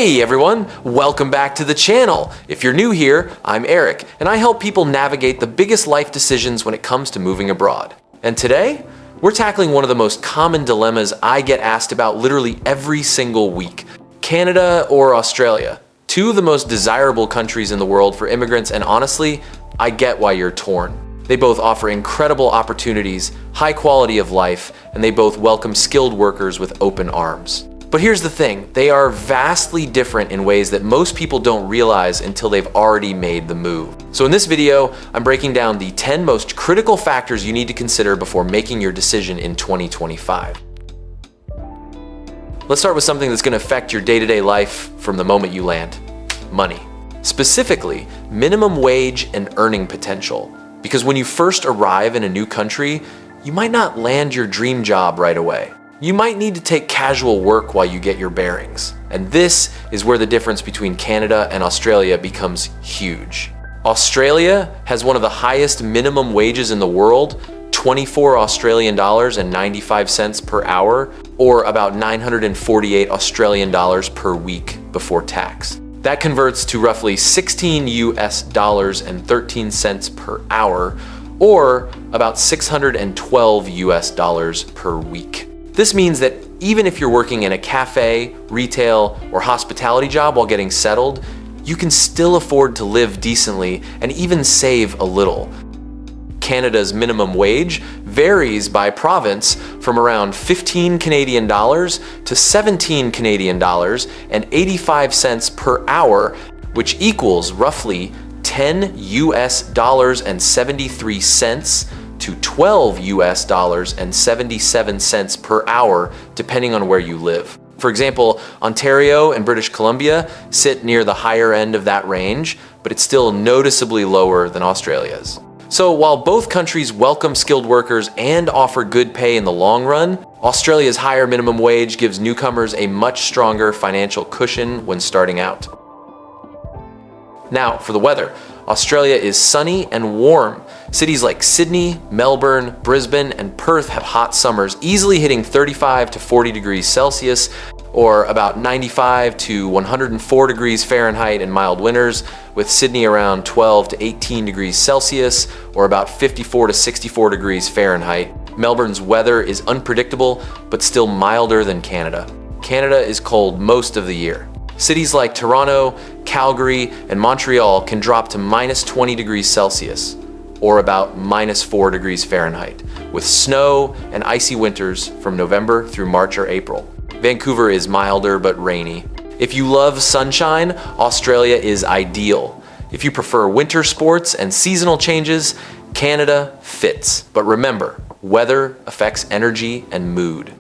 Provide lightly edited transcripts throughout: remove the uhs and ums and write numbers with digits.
Hey everyone, welcome back to the channel. If you're new here, I'm Eric, and I help people navigate the biggest life decisions when it comes to moving abroad. And today, we're tackling one of the most common dilemmas I get asked about literally every single week. Canada or Australia? Two of the most desirable countries in the world for immigrants, and honestly, I get why you're torn. They both offer incredible opportunities, high quality of life, and they both welcome skilled workers with open arms. But here's the thing, they are vastly different in ways that most people don't realize until they've already made the move. So in this video, I'm breaking down the 10 most critical factors you need to consider before making your decision in 2025. Let's start with something that's going to affect your day-to-day life from the moment you land. Money. Specifically, minimum wage and earning potential. Because when you first arrive in a new country, you might not land your dream job right away. You might need to take casual work while you get your bearings. And this is where the difference between Canada and Australia becomes huge. Australia has one of the highest minimum wages in the world, 24 Australian dollars and 95 cents per hour, or about 948 Australian dollars per week before tax. That converts to roughly 16 US dollars and 13 cents per hour, or about 612 US dollars per week. This means that even if you're working in a cafe, retail, or hospitality job while getting settled, you can still afford to live decently and even save a little. Canada's minimum wage varies by province from around 15 Canadian dollars to 17 Canadian dollars and 85 cents per hour, which equals roughly 10 US dollars and 73 cents to 12 US dollars and 77 cents per hour, depending on where you live. For example, Ontario and British Columbia sit near the higher end of that range, but it's still noticeably lower than Australia's. So while both countries welcome skilled workers and offer good pay in the long run, Australia's higher minimum wage gives newcomers a much stronger financial cushion when starting out. Now, for the weather. Australia is sunny and warm. Cities like Sydney, Melbourne, Brisbane, and Perth have hot summers, easily hitting 35 to 40 degrees Celsius, or about 95 to 104 degrees Fahrenheit in mild winters, with Sydney around 12 to 18 degrees Celsius, or about 54 to 64 degrees Fahrenheit. Melbourne's weather is unpredictable, but still milder than Canada. Canada is cold most of the year. Cities like Toronto, Calgary, and Montreal can drop to minus 20 degrees Celsius, or about minus 4 degrees Fahrenheit, with snow and icy winters from November through March or April. Vancouver is milder but rainy. If you love sunshine, Australia is ideal. If you prefer winter sports and seasonal changes, Canada fits. But remember, weather affects energy and mood.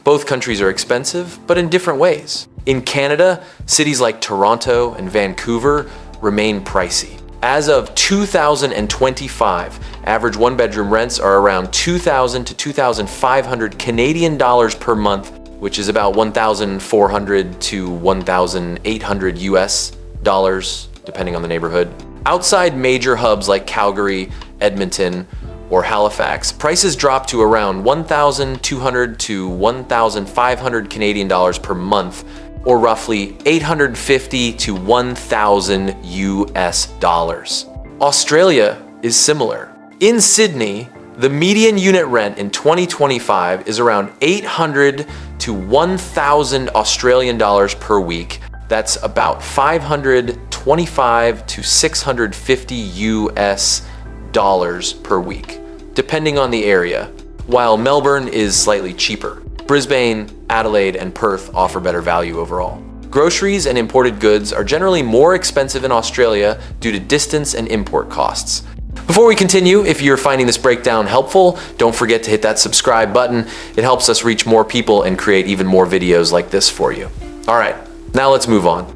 Both countries are expensive, but in different ways. In Canada, cities like Toronto and Vancouver remain pricey. As of 2025, average one-bedroom rents are around 2,000 to 2,500 Canadian dollars per month, which is about 1,400 to 1,800 US dollars, depending on the neighborhood. Outside major hubs like Calgary, Edmonton, or Halifax, prices drop to around 1,200 to 1,500 Canadian dollars per month, or roughly 850 to 1,000 US dollars. Australia is similar. In Sydney, the median unit rent in 2025 is around 800 to 1,000 Australian dollars per week. That's about 525 to 650 US dollars per week, depending on the area, while Melbourne is slightly cheaper. Brisbane, Adelaide, and Perth offer better value overall. Groceries and imported goods are generally more expensive in Australia due to distance and import costs. Before we continue, if you're finding this breakdown helpful, don't forget to hit that subscribe button. It helps us reach more people and create even more videos like this for you. All right, now let's move on.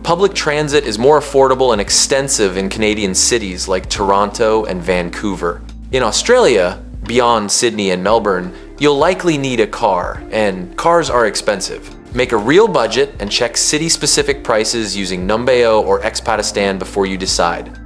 Public transit is more affordable and extensive in Canadian cities like Toronto and Vancouver. In Australia, beyond Sydney and Melbourne, you'll likely need a car, and cars are expensive. Make a real budget and check city-specific prices using Numbeo or Expatistan before you decide.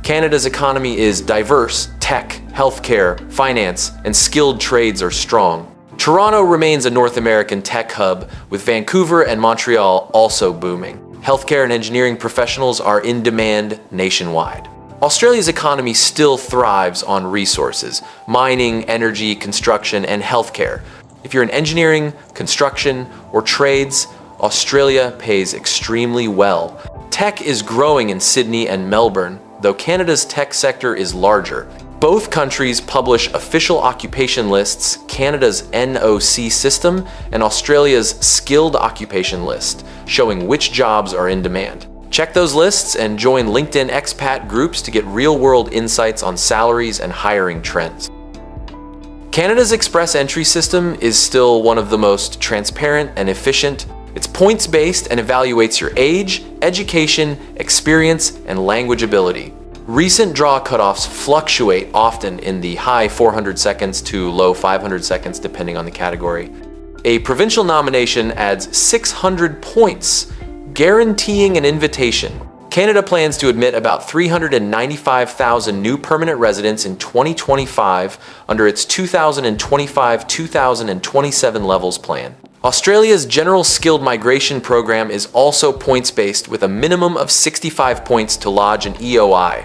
Canada's economy is diverse. Tech, healthcare, finance, and skilled trades are strong. Toronto remains a North American tech hub, with Vancouver and Montreal also booming. Healthcare and engineering professionals are in demand nationwide. Australia's economy still thrives on resources: mining, energy, construction, and healthcare. If you're in engineering, construction, or trades, Australia pays extremely well. Tech is growing in Sydney and Melbourne, though Canada's tech sector is larger. Both countries publish official occupation lists, Canada's NOC system, and Australia's skilled occupation list, showing which jobs are in demand. Check those lists and join LinkedIn expat groups to get real-world insights on salaries and hiring trends. Canada's express entry system is still one of the most transparent and efficient. It's points-based and evaluates your age, education, experience, and language ability. Recent draw cutoffs fluctuate often in the high 400 seconds to low 500 seconds depending on the category. A provincial nomination adds 600 points, guaranteeing an invitation. Canada plans to admit about 395,000 new permanent residents in 2025 under its 2025-2027 levels plan. Australia's General Skilled Migration Program is also points-based with a minimum of 65 points to lodge an EOI,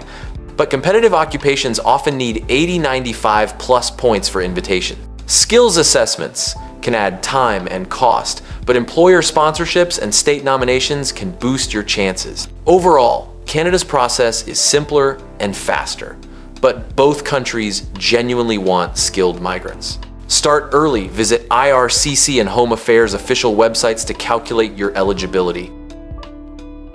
but competitive occupations often need 80-95 plus points for invitation. Skills assessments can add time and cost, but employer sponsorships and state nominations can boost your chances. Overall, Canada's process is simpler and faster, but both countries genuinely want skilled migrants. Start early. Visit IRCC and Home Affairs official websites to calculate your eligibility.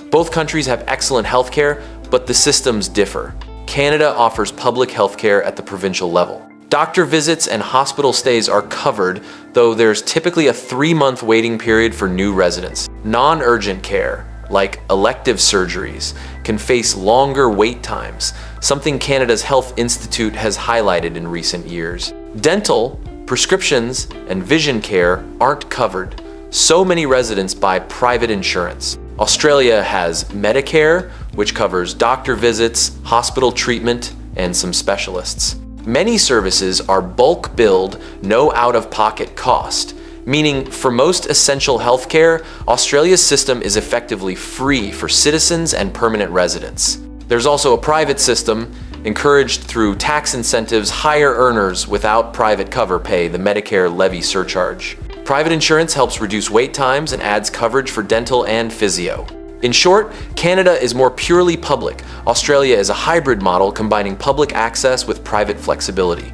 Both countries have excellent healthcare, but the systems differ. Canada offers public healthcare at the provincial level. Doctor visits and hospital stays are covered, though there's typically a 3-month waiting period for new residents. Non-urgent care, like elective surgeries, can face longer wait times, something Canada's Health Institute has highlighted in recent years. Dental, prescriptions, and vision care aren't covered. So many residents buy private insurance. Australia has Medicare, which covers doctor visits, hospital treatment, and some specialists. Many services are bulk billed, no out-of-pocket cost, meaning for most essential healthcare, Australia's system is effectively free for citizens and permanent residents. There's also a private system, encouraged through tax incentives. Higher earners without private cover pay the Medicare levy surcharge. Private insurance helps reduce wait times and adds coverage for dental and physio. In short, Canada is more purely public. Australia is a hybrid model combining public access with private flexibility.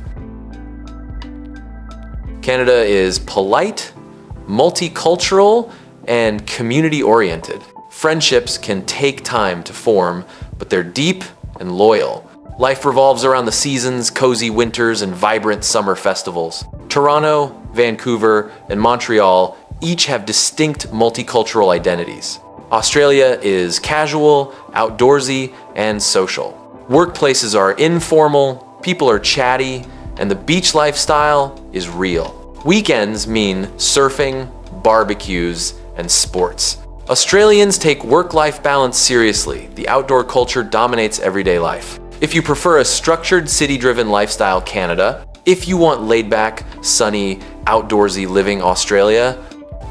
Canada is polite, multicultural, and community-oriented. Friendships can take time to form, but they're deep and loyal. Life revolves around the seasons, cozy winters, and vibrant summer festivals. Toronto, Vancouver, and Montreal each have distinct multicultural identities. Australia is casual, outdoorsy, and social. Workplaces are informal, people are chatty, and the beach lifestyle is real. Weekends mean surfing, barbecues, and sports. Australians take work-life balance seriously. The outdoor culture dominates everyday life. If you prefer a structured, city-driven lifestyle, Canada. If you want laid-back, sunny, outdoorsy living, Australia.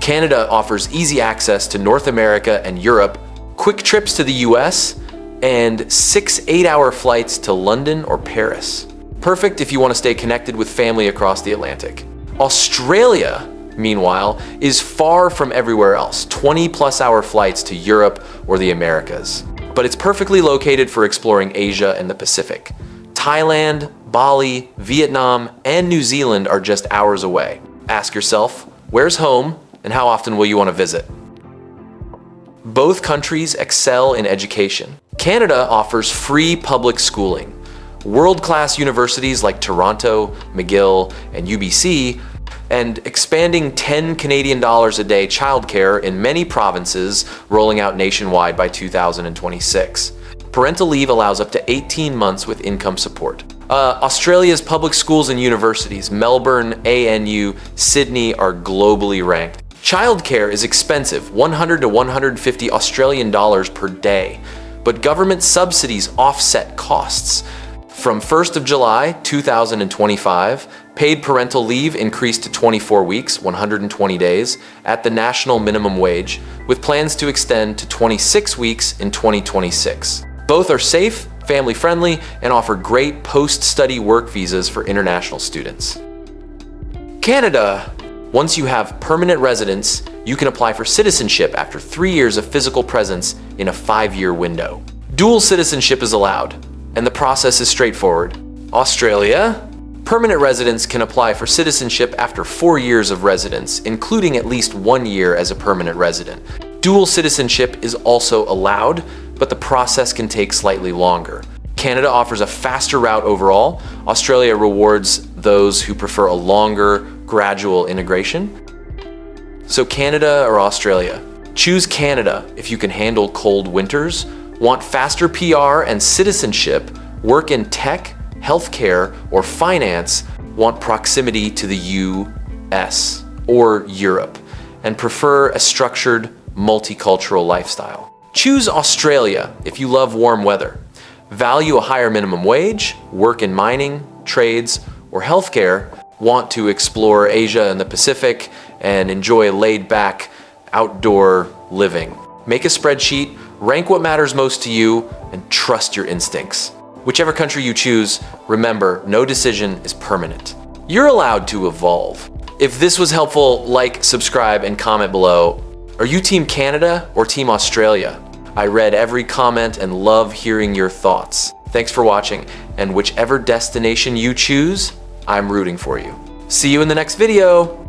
Canada offers easy access to North America and Europe, quick trips to the US, and 6 8-hour flights to London or Paris. Perfect if you want to stay connected with family across the Atlantic. Australia, meanwhile, is far from everywhere else, 20+ hour flights to Europe or the Americas. But it's perfectly located for exploring Asia and the Pacific. Thailand, Bali, Vietnam, and New Zealand are just hours away. Ask yourself, where's home and how often will you want to visit? Both countries excel in education. Canada offers free public schooling. World-class universities like Toronto, McGill, and UBC, and expanding $10 a day childcare in many provinces, rolling out nationwide by 2026. Parental leave allows up to 18 months with income support. Australia's public schools and universities, Melbourne, ANU, Sydney, are globally ranked. Childcare is expensive, 100 to 150 Australian dollars per day, but government subsidies offset costs. From 1st of July 2025, Paid parental leave increased to 24 weeks, 120 days, at the national minimum wage, with plans to extend to 26 weeks in 2026. Both are safe, family-friendly, and offer great post-study work visas for international students. Canada. Once you have permanent residence, you can apply for citizenship after 3 years of physical presence in a 5-year window. Dual citizenship is allowed, and the process is straightforward. Australia. Permanent residents can apply for citizenship after 4 years of residence, including at least 1 year as a permanent resident. Dual citizenship is also allowed, but the process can take slightly longer. Canada offers a faster route overall. Australia rewards those who prefer a longer, gradual integration. So Canada or Australia? Choose Canada if you can handle cold winters, want faster PR and citizenship, work in tech, healthcare, or finance, want proximity to the US or Europe, and prefer a structured, multicultural lifestyle. Choose Australia if you love warm weather, value a higher minimum wage, work in mining, trades, or healthcare, want to explore Asia and the Pacific, and enjoy laid-back, outdoor living. Make a spreadsheet, rank what matters most to you, and trust your instincts. Whichever country you choose, remember, no decision is permanent. You're allowed to evolve. If this was helpful, like, subscribe, and comment below. Are you Team Canada or Team Australia? I read every comment and love hearing your thoughts. Thanks for watching, and whichever destination you choose, I'm rooting for you. See you in the next video.